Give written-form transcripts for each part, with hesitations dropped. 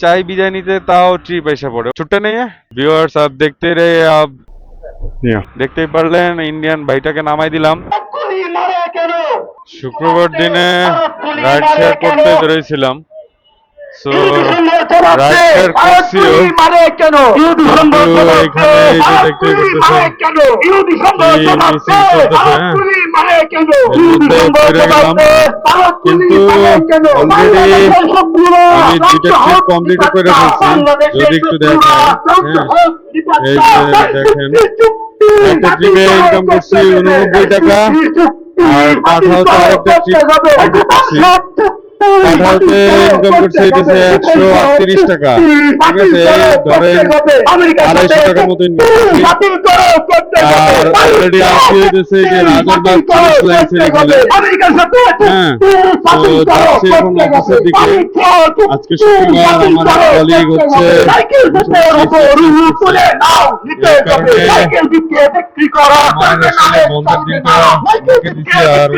চাই বিদায় নিতে, তাও ট্রিপ এসে পড়ে। ছুটতে নেই ভিউয়ার্স, আপ দেখতে রে আপ। দেখতেই পারলেন ইন্ডিয়ান ভাইটাকে নামাই দিলাম। শুক্রবার দিনে রাইড শেয়ার করতে বেরোইছিলাম। সো রাইড শেয়ার করছিও, কিন্তু এখানে এই যে দেখতেই পারতেছেন কি মিছিল চলতেছে। এর মধ্যে পড়ে গেলাম, কিন্তু অলরেডি আমি দুইটা ট্রিপ কমপ্লিট করে ফেলছি। যদি একটু দেখায়, এই যে দেখেন, একটা ট্রিপে ইনকাম করছি 89 টাকা, আর পাঠাওতে আরেকটা ট্রিপ কমপ্লিট করছি। পাঠাওতে ইনকাম করছে হইতেছে 138 টাকা। ঠিক আছে, ধরেন 250 টাকার মতো ইনকাম করছি। আর অলরেডি আসি হইতেছে যে রাজারবাগ পুলিশ লাইন্সের এখানে। হ্যাঁ, তো যাচ্ছি এখন অফিসের দিকে। আজকে শুক্রবার, আমার কলিগ হচ্ছে এই কারণে আমার আসলে বন্ধের দিনটা আমাকে দিচ্ছে, আর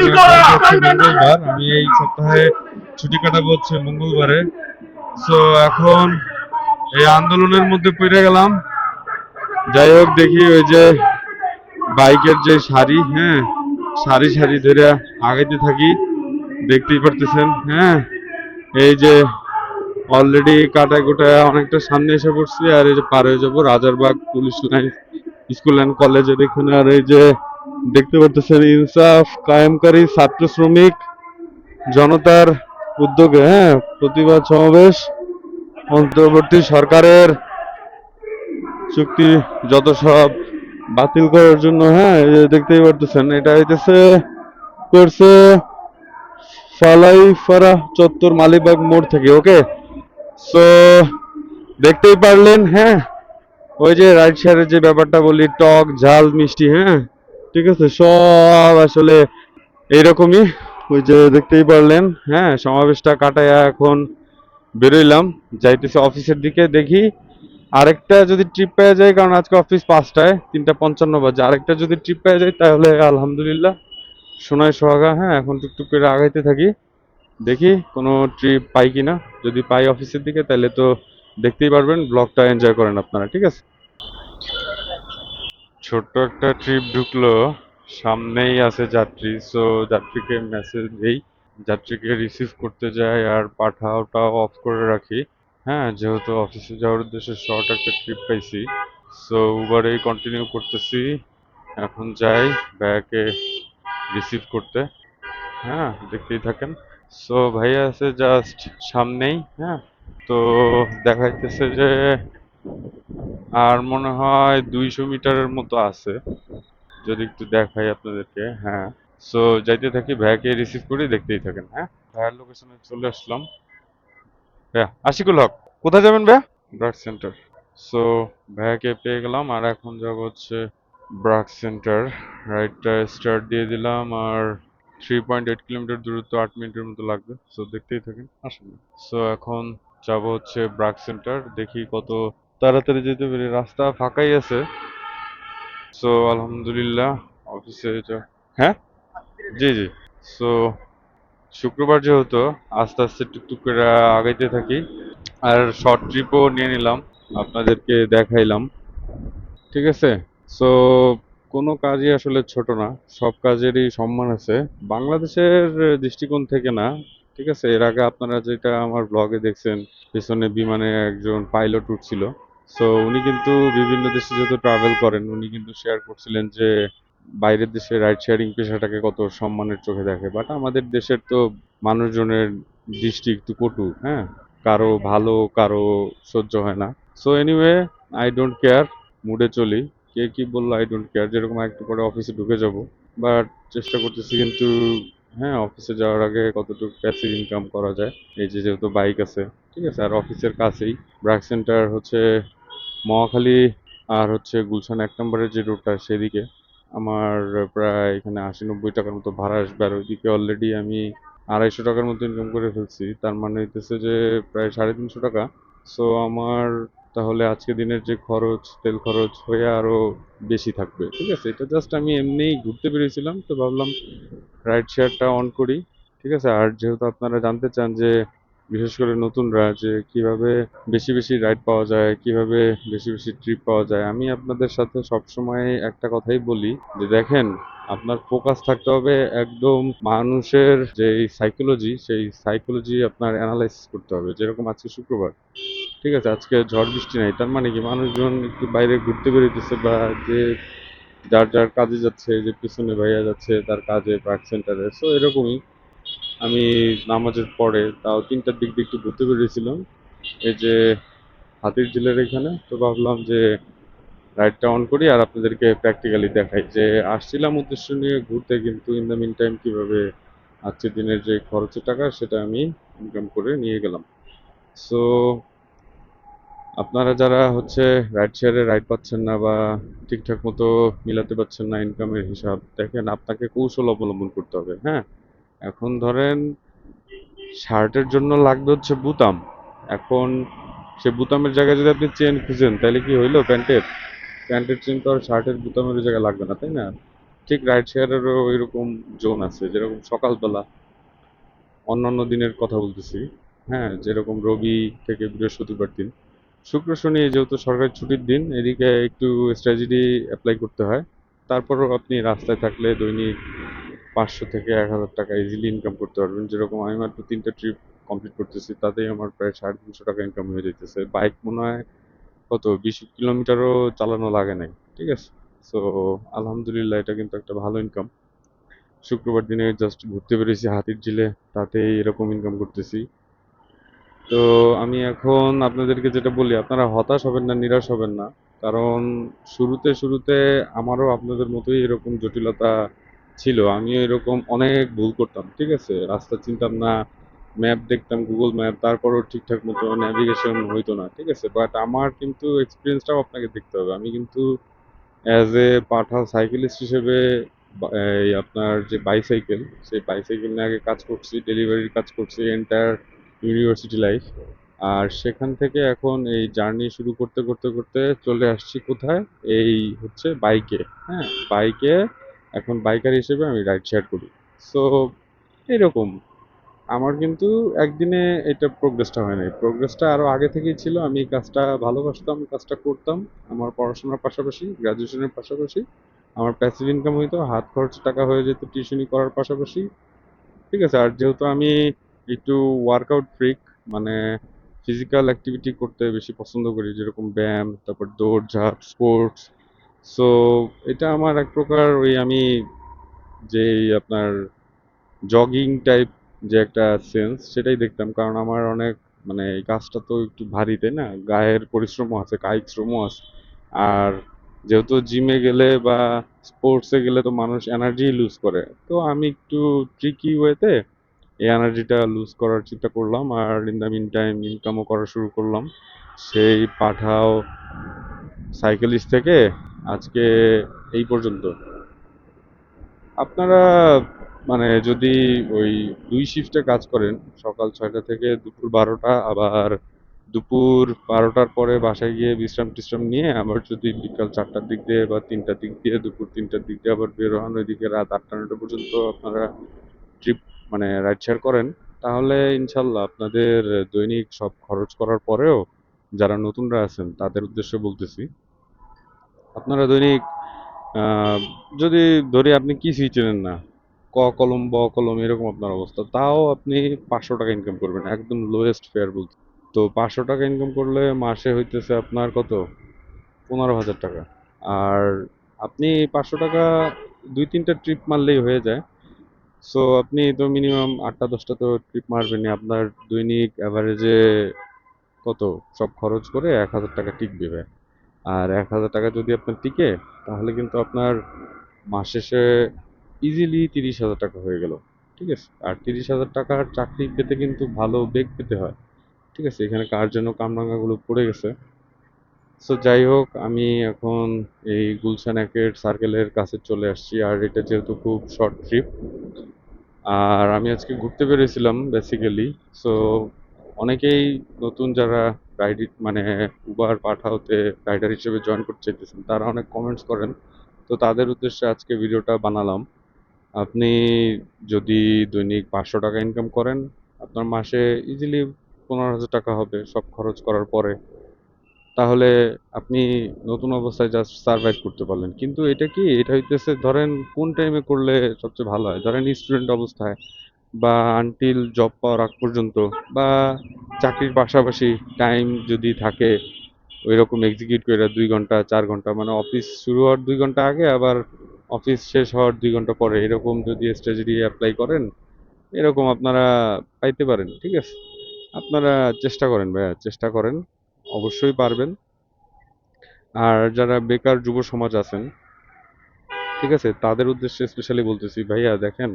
মঙ্গলবার। আমি এই সপ্তাহে ছুটি কাটাবো হচ্ছে মঙ্গলবারে। সো এখন এই আন্দোলনের মধ্যে পড়ে গেলাম। যাই হোক, দেখি ওই যে বাইকের যে সারি, সারি সারি ধরে আগাইতে থাকি। দেখতেই পারতেছেন, এই যে অলরেডি কাটায় কোটায় অনেকটা সামনে এসে পড়ছি। আর এই যে পার হয়ে যাবো Rajarbagh police line school and কলেজের এখানে। আর এই যে দেখতে পারতেছেন ইনসাফ কায়েমকারী ছাত্র শ্রমিক জনতার উদ্যোগে প্রতিবাদ সমাবেশ অন্তর্বর্তী সরকারের চুক্তি যত সব বাতিল করার জন্য। এই যে দেখতেই পারতেছেন, এটা হইতেছে করছে ফালাইফারা চত্বর মালিবাগ মোড় থেকে। ওকে, সো দেখতেই পারলেন। ওই যে রাইড শেয়ারের যে ব্যাপারটা বলি, টক ঝাল মিষ্টি, ঠিক আছে, সব আসলে এইরকমই। ওই যে দেখতেই পারলেন, সমাবেশটা কাটায় এখন বেরোইলাম, যাইতেছে অফিসের দিকে। দেখি আরেকটা যদি ট্রিপ পেয়ে যায়, কারণ আজকে অফিস 5টায়, 3:55 বাজে। আরেকটা যদি ট্রিপ পেয়ে যায় তাহলে আলহামদুলিল্লাহ, সোনায় সোহাগা। এখন টুকটুক করে আগাইতে থাকি, দেখি কোনো ট্রিপ পাই কিনা। যদি পাই অফিসের দিকে, তাহলে তো দেখতেই পারবেন। ব্লগটা এনজয় করেন আপনারা, ঠিক আছে। ছোট্ট একটা ট্রিপ ঢুকলো, সামনেই আছে যাত্রী। সো যাত্রীকে মেসেজ দেই, যাত্রীকে রিসিভ করতে যাই, আর পাঠাওটাও অফ করে রাখি। যেহেতু অফিসে যাওয়ার উদ্দেশ্যে শর্ট একটা ট্রিপ পাইছি, সো উবারেই কন্টিনিউ করতেছি। এখন যাই ব্যাগকে রিসিভ করতে। দেখতেই থাকেন। সো ভাইয়া আছে জাস্ট সামনেই। তো দেখাইতেছে যে আর মনে হয় 200 মিটারের মতো আছে, যদি একটু দেখাই আপনাদেরকে। সো যাইতে থাকি, ভাইয়াকে রিসিভ করি, দেখতেই থাকেন। ভাইয়ার লোকেশনে চলে আসলাম। ভাইয়া আশিকুল হক, কোথায় যাবেন ভাইয়া? ব্রাক সেন্টার। সো ভাইয়াকে পেয়ে গেলাম, আর এখন যাব হচ্ছে ব্রাক সেন্টার। রাইডটা স্টার্ট দিয়ে দিলাম, আর 3.8 কিলোমিটার দূরত্ব, 8 মিনিটের মতো লাগবে। সো দেখতেই থাকেন, আসুন। সো এখন যাব হচ্ছে ব্রাক সেন্টার। দেখি কত তাড়াতাড়ি যেতে পারি, রাস্তা ফাঁকাই আছে। সো আলহামদুলিল্লাহ অফিসে হ্যাঁ, জি জি। সো শুক্রবার যেহেতু, আস্তে আস্তে টুকটুক করে আগাইতে থাকি। আর শর্ট ট্রিপও নিয়ে নিলাম, আপনাদেরকে দেখাইলাম, ঠিক আছে। সো কোনো কাজই আসলে ছোট না, সব কাজেরই সম্মান আছে, বাংলাদেশের দৃষ্টিকোণ থেকে না, ঠিক আছে। এর আগে আপনারা যেটা আমার ব্লগে দেখছেন, পেছনে বিমানে একজন পাইলট উঠছিল। সো উনি কিন্তু বিভিন্ন দেশে যেহেতু ট্রাভেল করেন, উনি কিন্তু শেয়ার করছিলেন যে বাইরের দেশে রাইড শেয়ারিং পেশাটাকে কত সম্মানের চোখে দেখে। বাট আমাদের দেশের তো মানুষজনের দৃষ্টি একটু কটু। কারো ভালো, কারো সহ্য হয় না। So anyway, I don't care, মুডে চলি। কে কি বললো আই ডোন্ট কেয়ার। যেরকম একটু পরে অফিসে ঢুকে যাব, বাট চেষ্টা করতেছি কিন্তু অফিসে যাওয়ার আগে কতটুকু প্যাসিভ ইনকাম করা যায়। এই যে যেহেতু বাইক আছে, ঠিক আছে, আর অফিসের কাছেই ব্র্যাক সেন্টার হচ্ছে মহাখালী, আর হচ্ছে গুলশান 1 নম্বরের যে রোডটা সেদিকে। আমার প্রায় এখানে 80-90 টাকার মতো ভাড়া আসবে, আর ওইদিকে অলরেডি আমি 250 টাকার মতো ইনকাম করে ফেলছি। তার মানে হইতেছে যে প্রায় 350 টাকা। সো আমার তাহলে আজকে দিনের যে খরচ, তেল খরচ হয়ে আরো বেশি থাকবে, ঠিক আছে। এটা জাস্ট আমি এমনিই ঘুরতে বেরিয়েছিলাম, তো ভাবলাম রাইড শেয়ারটা অন করি, ঠিক আছে। আর যেহেতু আপনারা জানতে চান যে বিশেষ করে নতুনরা যে কিভাবে বেশি বেশি রাইড পাওয়া যায়, কিভাবে বেশি বেশি ট্রিপ পাওয়া যায়। আমি আপনাদের সাথে সবসময় একটা কথাই বলি যে দেখেন, আপনার ফোকাস থাকতে হবে একদম মানুষের যে সাইকোলজি, সেই সাইকোলজি আপনার অ্যানালাইসিস করতে হবে। যেরকম আজকে শুক্রবার, ঠিক আছে, আজকে ঝড় বৃষ্টি নাই, তার মানে কি মানুষজন একটু বাইরে ঘুরতে বেরোতেছে, বা যে যার যার কাজে যাচ্ছে, যে পিছনে ভাইয়া যাচ্ছে তার কাজে পার্ক সেন্টারে। সো এরকমই আমি নামাজের পরে তাও 3টার দিক দিয়ে একটু ঘুরতে বেরিয়েছিলাম এই যে হাতির ঝিলের এখানে। তো ভাবলাম যে রাইডটা অন করি আর আপনাদেরকে প্র্যাকটিক্যালি দেখাই যে আসছিলাম উদ্দেশ্য নিয়ে ঘুরতে, কিন্তু ইন দ্য মিন টাইম কীভাবে আজকের দিনের যে খরচের টাকা সেটা আমি ইনকাম করে নিয়ে গেলাম। সো আপনারা যারা হচ্ছে রাইড শেয়ারে রাইড পাচ্ছেন না, বা ঠিকঠাক মতো মিলাতে পারছেন না ইনকামের হিসাব, দেখেন আপনাকে কৌশল অবলম্বন করতে হবে। হ্যাঁ, এখন ধরেন শার্টের জন্য লাগবে হচ্ছে বুতাম। এখন সে বুতামের জায়গায় যদি আপনি চেন খুঁজেন তাহলে কি হইলো প্যান্টের? প্যান্টের চেন তো আর শার্টের বুতামের ওই জায়গায় লাগবে না, তাই না? ঠিক রাইড শেয়ারেরও ওইরকম জোন আছে, যেরকম সকালবেলা অন্যান্য দিনের কথা বলতেছি। হ্যাঁ, যেরকম রবি থেকে বৃহস্পতিবার দিন, শুক্র শনি যেহেতু সরকারি ছুটির দিন, এদিকে একটু স্ট্র্যাটেজি অ্যাপ্লাই করতে হয়। তারপরও আপনি রাস্তায় থাকলে দৈনিক 500 থেকে 1000 টাকা ইজিলি ইনকাম করতে পারবেন। যেরকম আমি মাত্র 3টা ট্রিপ কমপ্লিট করতেছি, তাতেই আমার প্রায় 350 টাকা ইনকাম হয়ে যাইতেছে। বাইক মনে হয় কত 20 কিলোমিটারও চালানো লাগে নাই, ঠিক আছে। সো আলহামদুলিল্লাহ, এটা কিন্তু একটা ভালো ইনকাম। শুক্রবার দিনে জাস্ট ঘুরতে বেরিয়েছি হাতির ঝিলে, তাতেই এরকম ইনকাম করতেছি। তো আমি এখন আপনাদেরকে যেটা বলি, আপনারা হতাশ হবেন না, নিরাশ হবেন না। কারণ শুরুতে শুরুতে আমারও আপনাদের মতোই এরকম জটিলতা ছিল। আমিও এরকম অনেক ভুল করতাম, ঠিক আছে? রাস্তা চিনতাম না, ম্যাপ দেখতাম, গুগল ম্যাপ, তারপরও ঠিকঠাক মতো ন্যাভিগেশন হইতো না, ঠিক আছে? বাট আমার কিন্তু এক্সপিরিয়েন্সটাও আপনাকে দেখতে হবে। আমি কিন্তু অ্যাজ এ পাঠাও সাইকেলিস্ট হিসেবে এই আপনার যে বাইসাইকেল, সেই বাইসাইকেল নিয়ে আগে কাজ করছি, ডেলিভারির কাজ করছি এন্টায়ার ইউনিভার্সিটি লাইফ। আর সেখান থেকে এখন এই জার্নি শুরু করতে করতে করতে চলে আসছি কোথায়? এই হচ্ছে বাইকে। হ্যাঁ, বাইকে এখন বাইকার হিসেবে আমি রাইড শেয়ার করি। সো এরকম আমার কিন্তু একদিনে এটা প্রোগ্রেসটা হয় নাই। প্রোগ্রেসটা আরো আগে থেকেই ছিল। আমি এই কাজটা ভালোবাসতাম, কাজটা করতাম। আমার পড়াশোনার পাশাপাশি, গ্র্যাজুয়েশনের পাশাপাশি আমার প্যাসিভ ইনকাম হইতো। হাত খরচ টাকা হয়ে যেত টিউশনি করার পাশাপাশি। ঠিক আছে? আর যেহেতু আমি একটু ওয়ার্কআউট ফ্রিক, মানে ফিজিক্যাল অ্যাক্টিভিটি করতে বেশি পছন্দ করি, যেরকম ব্যায়াম, তারপর দৌড়ঝাঁপ, স্পোর্টস। সো এটা আমার এক প্রকার ওই আমি যেই আপনার জগিং টাইপ যে একটা সেন্স, সেটাই দেখতাম। কারণ আমার অনেক মানে এই কাজটা তো একটু ভারী, তাই না? গায়ের পরিশ্রমও আছে, কায়িক শ্রমও আছে। আর যেহেতু জিমে গেলে বা স্পোর্টসে গেলে তো মানুষ এনার্জি লুজ করে, তো আমি একটু ট্রিকি ওয়েতে এই এনার্জিটা লুজ করার চিন্তা করলাম, আর ইন দ্য মিন টাইম ইনকামও করা শুরু করলাম। সেই পাঠাও সাইকেলিস্ট থেকে আজকে এই পর্যন্ত। আপনারা মানে যদি ওই 2 শিফটে কাজ করেন, সকাল 6টা থেকে দুপুর 12টা, আবার দুপুর 12টার পরে বাসায় গিয়ে বিশ্রাম টিশ্রাম নিয়ে আবার যদি বিকাল 4টার দিক দিয়ে বা 3টার দিক দিয়ে, দুপুর 3টার দিক দিয়ে আবার বের হন, ওইদিকে রাত 8টা 9টা পর্যন্ত আপনারা ট্রিপ মানে রাইড শেয়ার করেন, তাহলে ইনশাল্লাহ আপনাদের দৈনিক সব খরচ করার পরেও, যারা নতুনরা আছেন তাদের উদ্দেশ্যে বলতেছি, আপনারা দৈনিক আহ, যদি ধরি আপনি কিছুই চেনেন না, ক কলম ব কলম এরকম আপনার অবস্থা, তাও আপনি 500 টাকা ইনকাম করবেন, একদম লোয়েস্ট ফেয়ার বলতে। তো 500 টাকা ইনকাম করলে মাসে হইতেছে আপনার কত? 15,000 টাকা। আর আপনি 500 টাকা 2-3টা ট্রিপ মারলেই হয়ে যায়। সো আপনি তো মিনিমাম 8টা 10টা তো ট্রিপ মারবেনই, আপনার দৈনিক অ্যাভারেজে কত? সব খরচ করে 1,000 টাকা টিকবে ভাই। আর 1,000 টাকা যদি আপনার টিকে, তাহলে কিন্তু আপনার মাস শেষে ইজিলি 30,000 টাকা হয়ে গেল। ঠিক আছে? আর 30,000 টাকার চাকরি পেতে কিন্তু ভালো বেগ পেতে হয়। ঠিক আছে? এখানে কার যেন কামরাঙাগুলো পড়ে গেছে। সো যাই হোক, আমি এখন এই গুলশান একের সার্কেলের কাছে চলে আসছি, আর এটা যেহেতু খুব শর্ট ট্রিপ, আর আমি আজকে ঘুরতে বেরিয়েছিলাম বেসিক্যালি। সো অনেকেই নতুন যারা মানে উবার পাঠাওতে রাইডার হিসেবে জয়েন করতে চাইতেছেন, তারা অনেক কমেন্টস করেন। তো তাদের উদ্দেশ্যে আজকে ভিডিওটা বানালাম। আপনি যদি দৈনিক 500 টাকা ইনকাম করেন, আপনার মাসে ইজিলি 10-15 হাজার টাকা হবে সব খরচ করার পরে। তাহলে আপনি নতুন অবস্থায় জাস্ট সারভাইভ করতে পারলেন। কিন্তু এটা কি, এটা হইতেছে ধরেন কোন টাইমে করলে সবচেয়ে ভালো হয়, ধরেন স্টুডেন্ট অবস্থায় বা আনটিল জব পাওয়ার আগ পর্যন্ত, বা চাকরির পাশাপাশি টাইম যদি থাকে ওইরকম এক্সিকিউট করে 2 ঘন্টা 4 ঘন্টা, মানে অফিস শুরু হওয়ার 2 ঘন্টা আগে আবার অফিস শেষ হওয়ার 2 ঘন্টা পরে, এরকম যদি স্ট্র্যাটেজি অ্যাপ্লাই করেন, এরকম আপনারা পাইতে পারেন। ঠিক আছে, আপনারা চেষ্টা করেন ভাইয়া, চেষ্টা করেন, অবশ্যই পারবেন। আর যারা বেকার যুব সমাজ আছেন, ঠিক আছে, তাদের উদ্দেশ্যে স্পেশালি বলতেছি ভাইয়া, দেখেন,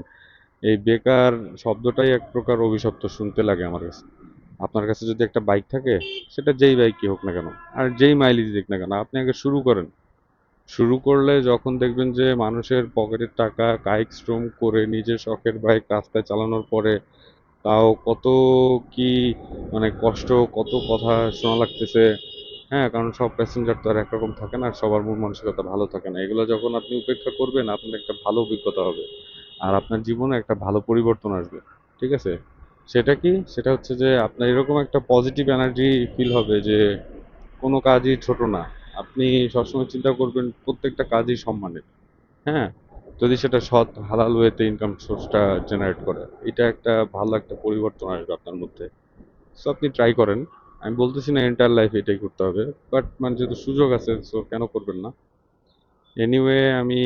এই বেকার শব্দটাই এক প্রকার অভিশপ্ত শুনতে লাগে আমার কাছে। আপনার কাছে যদি একটা বাইক থাকে, সেটা যেই বাইকই হোক না কেন, আর যেই মাইলেজ দিক না কেন, আপনি আগে শুরু করেন। শুরু করলে যখন দেখবেন যে মানুষের পকেটের টাকা কায়িক শ্রম করে নিজের শখের বাইক রাস্তায় চালানোর পরে তাও কত কি, মানে কষ্ট, কত কথা শোনা লাগতেছে। হ্যাঁ, কারণ সব প্যাসেঞ্জার তো আর একরকম থাকে না, আর সবার মন মানসিকতা ভালো থাকে না। এগুলো যখন আপনি উপেক্ষা করবেন, আপনার একটা ভালো অভিজ্ঞতা হবে আর আপনার জীবনে একটা ভালো পরিবর্তন আসবে। ঠিক আছে, সেটা কি, সেটা হচ্ছে যে আপনার এরকম একটা পজিটিভ এনার্জি ফিল হবে যে কোনো কাজই ছোট না। আপনি সবসময় চিন্তা করবেন প্রত্যেকটা কাজই সম্মানের। হ্যাঁ, যদি সেটা সৎ হালাল ওয়েতে ইনকাম সোর্সটা জেনারেট করে, এটা একটা ভালো একটা পরিবর্তন আসবে আপনার মধ্যে। সো আপনি ট্রাই করেন। আমি বলতেছি না এন্টার লাইফ এটাই করতে হবে, বাট মানে যেহেতু সুযোগ আছে, সো কেন করবেন না। এনিওয়ে, আমি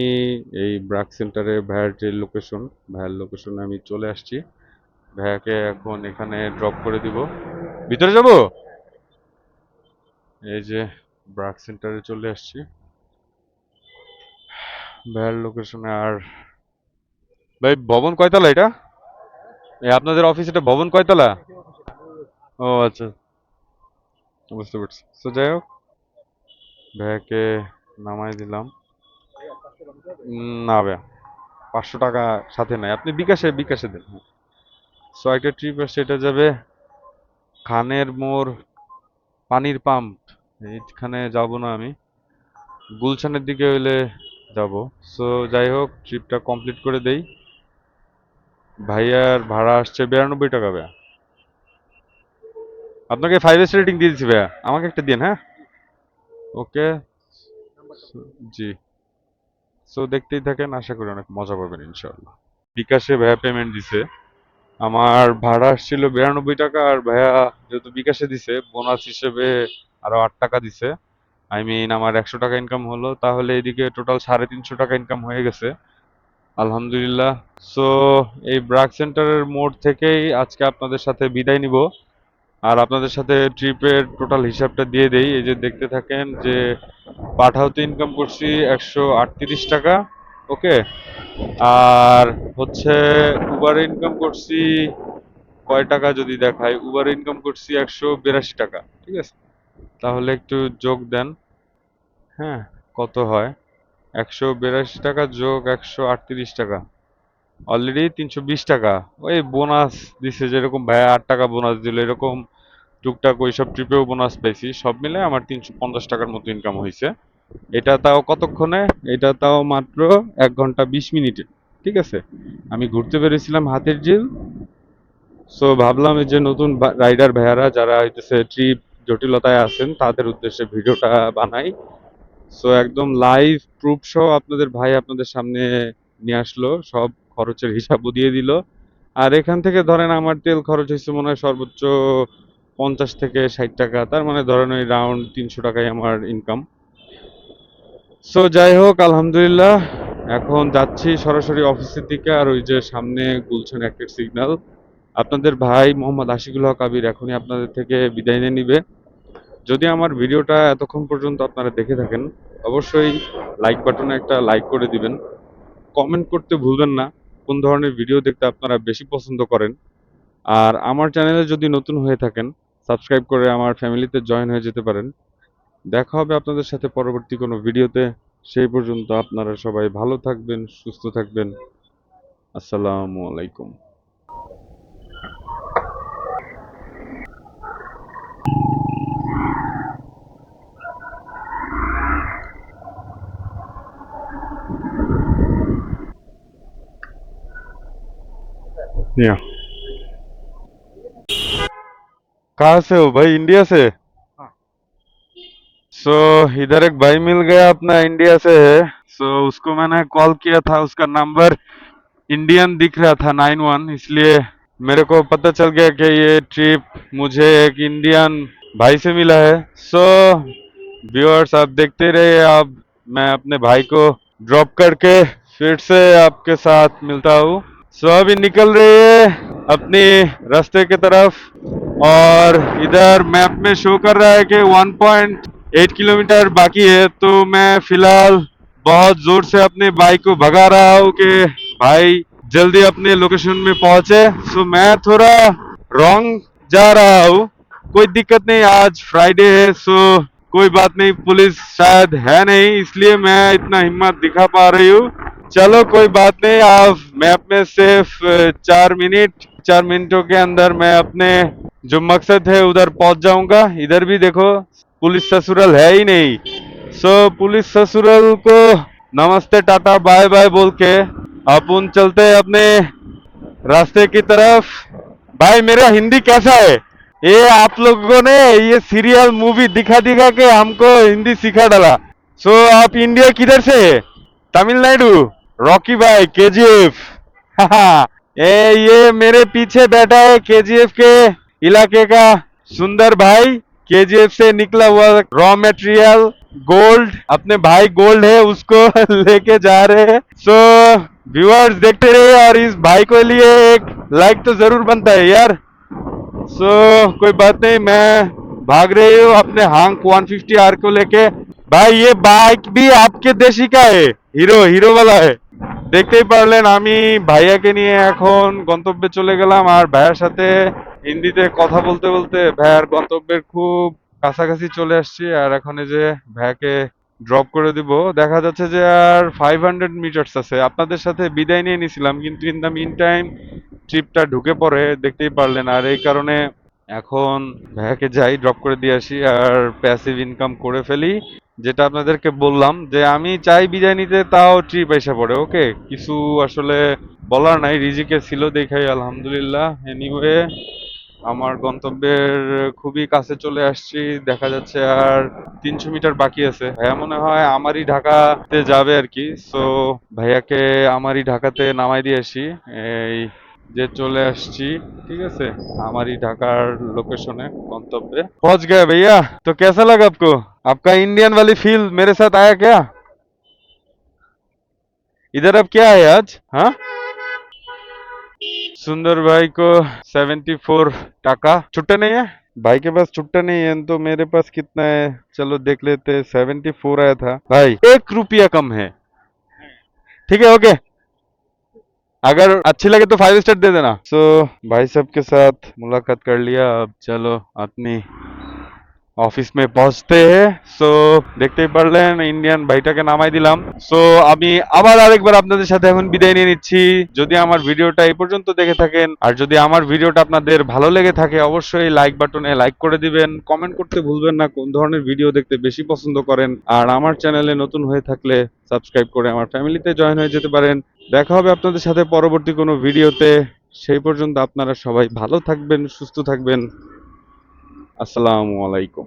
এই ব্রাক সেন্টারে ভাইয়ের লোকেশনে আমি চলে আসছি। ভাইয়াকে এখন এখানে ড্রপ করে দিব। ভিতরে যাব, এই যে ব্রাক সেন্টারে চলে আসছি ভাইয়ার লোকেশনে। আর ভাই, ভবন কয়তলা এটা? আপনাদের অফিস, এটা ভবন কয়তলা? ও আচ্ছা, বুঝতে পারছি। তো যাই হোক, ভাইয়াকে নামাই দিলাম। না ভাইয়া, 500 টাকা সাথে নাই, আপনি বিকাশে বিকাশে দেন। সো একটা ট্রিপ আসছে, এটা যাবে খানের মোড় পানির পাম্প, এইখানে যাব না আমি, গুলশানের দিকে হইলে যাব। সো যাই হোক, ট্রিপটা কমপ্লিট করে দেই। ভাইয়ার ভাড়া আসছে 92 টাকা ভাইয়া। আপনাকে 5 রেটিং দিয়ে দিচ্ছি ভাইয়া, আমাকে একটা দিন, হ্যাঁ? ওকে। জি। সো দেখতেই থাকেন, আশা করি অনেক মজা পাবেন ইনশাআল্লাহ। বিকাশে ভাইয়া পেমেন্ট দিছে। আমার ভাড়া আসছিল 92 টাকা, আর ভাইয়া যেহেতু বিকাশে দিছে, বোনাস হিসেবে আরো 8 টাকা দিছে। আই মিন আমার 100 টাকা ইনকাম হলো, তাহলে এদিকে টোটাল 350 টাকা ইনকাম হয়ে গেছে, আলহামদুলিল্লাহ। সো এই ব্রাক সেন্টারের মোড় থেকেই আজকে আপনাদের সাথে বিদায় নিব। আর আপনাদের সাথে ট্রিপের টোটাল হিসাবটা দিয়ে দেই। এই যে দেখতে থাকেন যে পাঠাওতে ইনকাম করছি 138 টাকা, ওকে। আর হচ্ছে উবারে ইনকাম করছি কয় টাকা যদি দেখাই, উবারে ইনকাম করছি 182 টাকা। ঠিক আছে, তাহলে একটু যোগ দেন। হ্যাঁ, কত হয়? 182 টাকা যোগ 138 টাকা, অলরেডি 320 টাকা। ওই বোনাস দিছে, যেরকম ভাইয়া 8 টাকা বোনাস দিল, এরকম টুকটাক ওইসব ট্রিপেও বোনাস পাইছি, সব মিলে আমার 350 টাকার মতো ইনকাম হয়েছে। এটা তাও কতক্ষণে? এটা তাও মাত্র 1 ঘন্টা 20 মিনিটে। ঠিক আছে, আমি ঘুরতে পেরেছিলাম হাতির ঝিল। সো ভাবলাম এই যে নতুন রাইডার ভাইয়ারা যারা হইতেছে ট্রিপ জটিলতায় আছেন, তাদের উদ্দেশ্যে ভিডিওটা বানাই। সো একদম লাইভ প্রুফ সহ আপনাদের ভাই আপনাদের সামনে নিয়ে আসলো, সব খরচের হিসাবও দিয়ে দিল। আর এখান থেকে ধরেন আমার তেল খরচ হয়েছে মনে হয় সর্বোচ্চ 50 থেকে 60 টাকা, তার মানে ধরেন ওই রাউন্ড 300 টাকাই আমার ইনকাম। সো যাই হোক, আলহামদুলিল্লাহ। এখন যাচ্ছি সরাসরি অফিসের দিকে, আর ওই যে সামনে গুলশান একটা সিগন্যাল। আপনাদের ভাই মোহাম্মদ আশিকুল হক আবির এখনই আপনাদের থেকে বিদায় নিয়ে নিবে। যদি আমার ভিডিওটা এতক্ষণ পর্যন্ত আপনারা দেখে থাকেন, অবশ্যই লাইক বাটনে একটা লাইক করে দিবেন। কমেন্ট করতে ভুলবেন না কোন ধরনের ভিডিও দেখতে আপনারা বেশি পছন্দ করেন। আর আমার চ্যানেলে যদি নতুন হয়ে থাকেন, সাবস্ক্রাইব করে আমার ফ্যামিলিতে জয়েন হয়ে যেতে পারেন। দেখা হবে আপনাদের সাথে পরবর্তী কোনো ভিডিওতে। সেই পর্যন্ত আপনারা সবাই ভালো থাকবেন, সুস্থ থাকবেন। আসসালামু আলাইকুম। Yeah. कहाँ से हो भाई? इंडिया से? सो इधर एक भाई मिल गया अपना, इंडिया से है। उसको मैंने कॉल किया था, उसका नंबर इंडियन दिख रहा था 91, इसलिए मेरे को पता चल गया कि ये ट्रिप मुझे एक इंडियन भाई से मिला है। व्यूअर्स आप देखते रहिए। अब मैं अपने भाई को ड्रॉप करके फिर से आपके साथ मिलता हूँ। अभी निकल रही है अपनी रास्ते की तरफ, और इधर मैप में शो कर रहा है कि 1.8 किलोमीटर बाकी है। तो मैं फिलहाल बहुत जोर से अपने बाइक को भगा रहा हूँ कि भाई जल्दी अपने लोकेशन में पहुंचे। मैं थोड़ा रॉन्ग जा रहा हूँ, कोई दिक्कत नहीं, आज फ्राइडे है। कोई बात नहीं, पुलिस शायद है नहीं, इसलिए मैं इतना हिम्मत दिखा पा रही हूँ। चलो कोई बात नहीं, आप मैप में सिर्फ 4 मिनटों के अंदर मैं अपने जो मकसद है उधर पहुंच जाऊंगा। इधर भी देखो पुलिस ससुरल है ही नहीं। पुलिस ससुरल को नमस्ते टाटा बाय बाय बोल के अपन चलते हैं अपने रास्ते की तरफ। भाई मेरा हिंदी कैसा है? ये आप लोगों ने ये सीरियल मूवी दिखा दिखा के हमको हिंदी सिखा डाला। आप इंडिया किधर से है? तमिलनाडु? रॉकी भाई केजीएफ। हाँ, ये मेरे पीछे बैठा है केजीएफ के इलाके का सुंदर भाई। केजीएफ से निकला हुआ रॉ मटेरियल गोल्ड, अपने भाई गोल्ड है उसको लेके जा रहे हैं। व्यूअर्स देखते रहिए, और इस भाई को लिए एक लाइक तो जरूर बनता है यार। कोई बात नहीं, मैं भाग रही हूँ अपने हांक 150R को लेके। भाई ये बाइक भी आपके देशी का है, হিরো হিরো वाला है। দেখতেই পারলেন আমি ভাইয়াকে নিয়ে এখন গন্তব্যে চলে গেলাম, আর ভাইয়ার সাথে হিন্দিতে কথা বলতে বলতে ভাইয়ার গন্তব্যের খুব কাছাকাছি চলে আসছি। আর এখন এই যে ভাইয়াকে ড্রপ করে দিব। দেখা যাচ্ছে যে আর 500 মিটারস আছে। আপনাদের সাথে বিদায় নিয়ে নিছিলাম, কিন্তু ইন দা মিন টাইম ট্রিপটা ঢুকে পড়ে, দেখতেই পারলেন। আর এই কারণে এখন ভাইয়াকে যাই ড্রপ করে দিয়ে আসি আর প্যাসিভ ইনকাম করে ফেলি। যেটা আপনাদেরকে বললাম যে আমি চাই বিদায় নিতে, তাও ট্রিপ এসে পড়ে। ওকে, কিছু আসলে বলার নাই, রিজিকে ছিল দেখাই আলহামদুলিল্লাহ। এনিওয়ে আমার গন্তব্যের খুবই কাছে চলে আসছি। দেখা যাচ্ছে আর 300 মিটার বাকি আছে। ভাইয়া মনে হয় আমারই ঢাকাতে যাবে আর কি। ভাইয়াকে আমারই ঢাকাতে নামাই দিয়ে আসি। এই যে চলে আসছি, ঠিক আছে, हमारी ढाकार लोकेशन है गंतव्य पहुंच गए भैया। तो कैसा लगा आपको? आपका इंडियन वाली फील मेरे साथ आया क्या? इधर अब क्या है आज? हाँ, सुंदर भाई को 74 टाका छुट्टा नहीं है। भाई के पास छुट्टा नहीं है, तो मेरे पास कितना है चलो देख लेते। 74 आया था भाई, 1 रुपया कम है। ठीक है, ओके, अगर अच्छी लगे तो 5 स्टार दे देना। भाई साहब के साथ मुलाकात कर लिया, अब चलो अपनी অফিস মে পৌঁছতে হে। দেখতেই পারলেন ইন্ডিয়ান ভাইটাকে নামাই দিলাম। আমি আবার আরেকবার আপনাদের সাথে এখন বিদায় নিয়ে নিচ্ছি। যদি আমার ভিডিওটা এই পর্যন্ত দেখে থাকেন, আর যদি আমার ভিডিওটা আপনাদের ভালো লেগে থাকে, অবশ্যই লাইক বাটনে লাইক করে দিবেন। কমেন্ট করতে ভুলবেন না কোন ধরনের ভিডিও দেখতে বেশি পছন্দ করেন। আর আমার চ্যানেলে নতুন হয়ে থাকলে সাবস্ক্রাইব করে আমার ফ্যামিলিতে জয়েন হয়ে যেতে পারেন। দেখা হবে আপনাদের সাথে পরবর্তী কোনো ভিডিওতে। সেই পর্যন্ত আপনারা সবাই ভালো থাকবেন, সুস্থ থাকবেন। আসসালামু আলাইকুম।